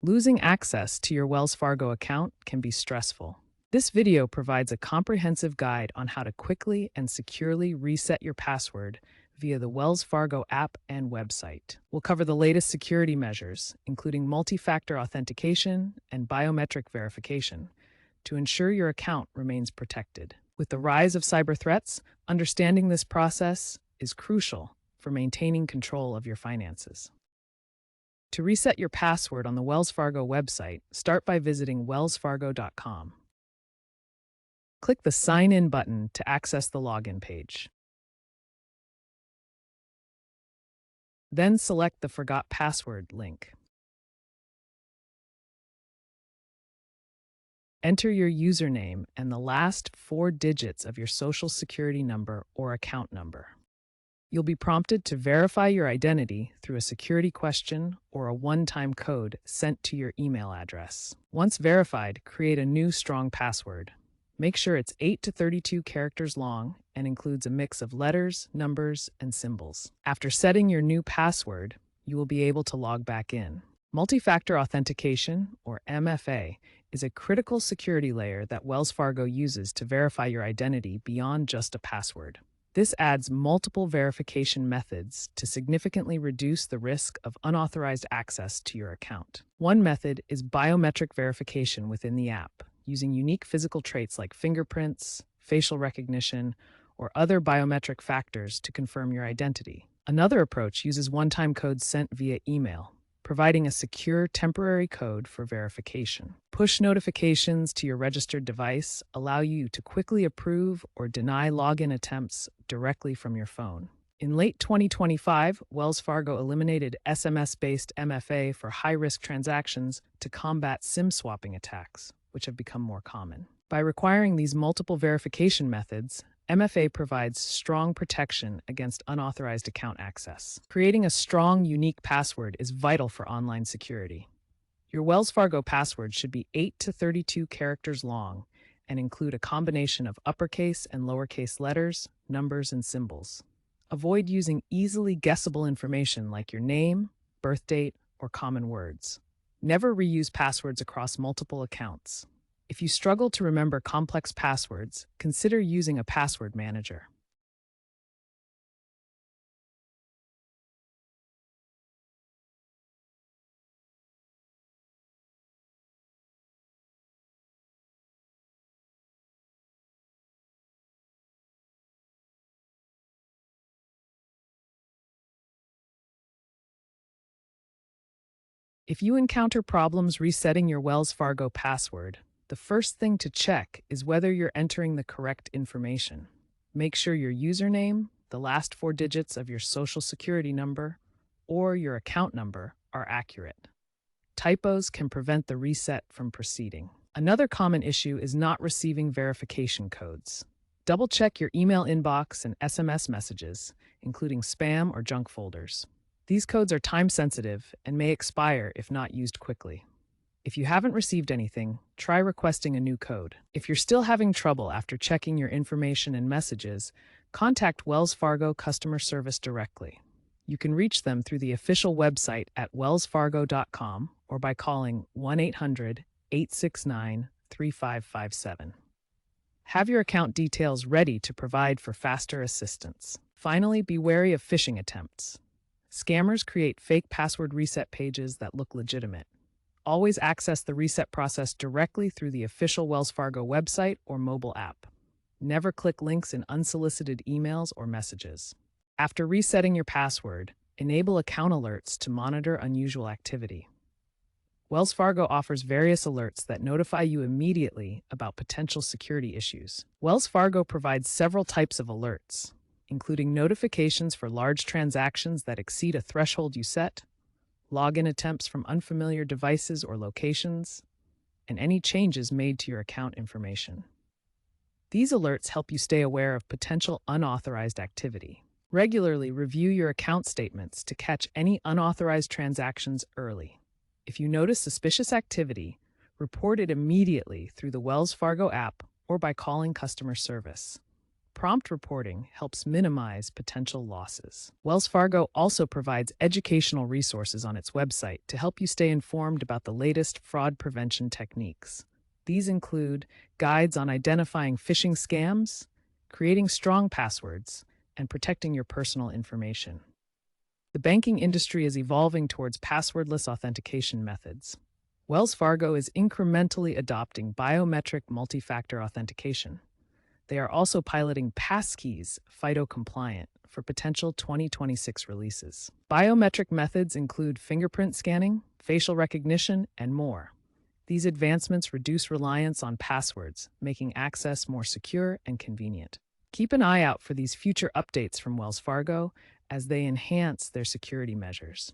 Losing access to your Wells Fargo account can be stressful. This video provides a comprehensive guide on how to quickly and securely reset your password via the Wells Fargo app and website. We'll cover the latest security measures, including multi-factor authentication and biometric verification, to ensure your account remains protected. With the rise of cyber threats, understanding this process is crucial for maintaining control of your finances. To reset your password on the Wells Fargo website, start by visiting wellsfargo.com. Click the Sign In button to access the login page. Then select the Forgot Password link. Enter your username and the last 4 digits of your Social Security number or account number. You'll be prompted to verify your identity through a security question or a one-time code sent to your email address. Once verified, create a new strong password. Make sure it's 8 to 32 characters long and includes a mix of letters, numbers, and symbols. After setting your new password, you will be able to log back in. Multi-factor authentication, or MFA, is a critical security layer that Wells Fargo uses to verify your identity beyond just a password. This adds multiple verification methods to significantly reduce the risk of unauthorized access to your account. One method is biometric verification within the app, using unique physical traits like fingerprints, facial recognition, or other biometric factors to confirm your identity. Another approach uses one-time codes sent via email, providing a secure temporary code for verification. Push notifications to your registered device allow you to quickly approve or deny login attempts directly from your phone. In late 2025, Wells Fargo eliminated SMS-based MFA for high-risk transactions to combat SIM swapping attacks, which have become more common. By requiring these multiple verification methods, MFA provides strong protection against unauthorized account access. Creating a strong, unique password is vital for online security. Your Wells Fargo password should be 8 to 32 characters long and include a combination of uppercase and lowercase letters, numbers, and symbols. Avoid using easily guessable information like your name, birth date, or common words. Never reuse passwords across multiple accounts. If you struggle to remember complex passwords, consider using a password manager. If you encounter problems resetting your Wells Fargo password, the first thing to check is whether you're entering the correct information. Make sure your username, the last 4 digits of your Social Security number, or your account number are accurate. Typos can prevent the reset from proceeding. Another common issue is not receiving verification codes. Double-check your email inbox and SMS messages, including spam or junk folders. These codes are time-sensitive and may expire if not used quickly. If you haven't received anything, try requesting a new code. If you're still having trouble after checking your information and messages, contact Wells Fargo customer service directly. You can reach them through the official website at wellsfargo.com or by calling 1-800-869-3557. Have your account details ready to provide for faster assistance. Finally, be wary of phishing attempts. Scammers create fake password reset pages that look legitimate. Always access the reset process directly through the official Wells Fargo website or mobile app. Never click links in unsolicited emails or messages. After resetting your password, enable account alerts to monitor unusual activity. Wells Fargo offers various alerts that notify you immediately about potential security issues. Wells Fargo provides several types of alerts, including notifications for large transactions that exceed a threshold you set, login attempts from unfamiliar devices or locations, and any changes made to your account information. These alerts help you stay aware of potential unauthorized activity. Regularly review your account statements to catch any unauthorized transactions early. If you notice suspicious activity, report it immediately through the Wells Fargo app or by calling customer service. prompt reporting helps minimize potential losses. Wells Fargo also provides educational resources on its website to help you stay informed about the latest fraud prevention techniques. These include guides on identifying phishing scams, creating strong passwords, and protecting your personal information. The banking industry is evolving towards passwordless authentication methods. Wells Fargo is incrementally adopting biometric multi-factor authentication. They are also piloting passkeys, FIDO compliant, for potential 2026 releases. Biometric methods include fingerprint scanning, facial recognition, and more. These advancements reduce reliance on passwords, making access more secure and convenient. Keep an eye out for these future updates from Wells Fargo as they enhance their security measures.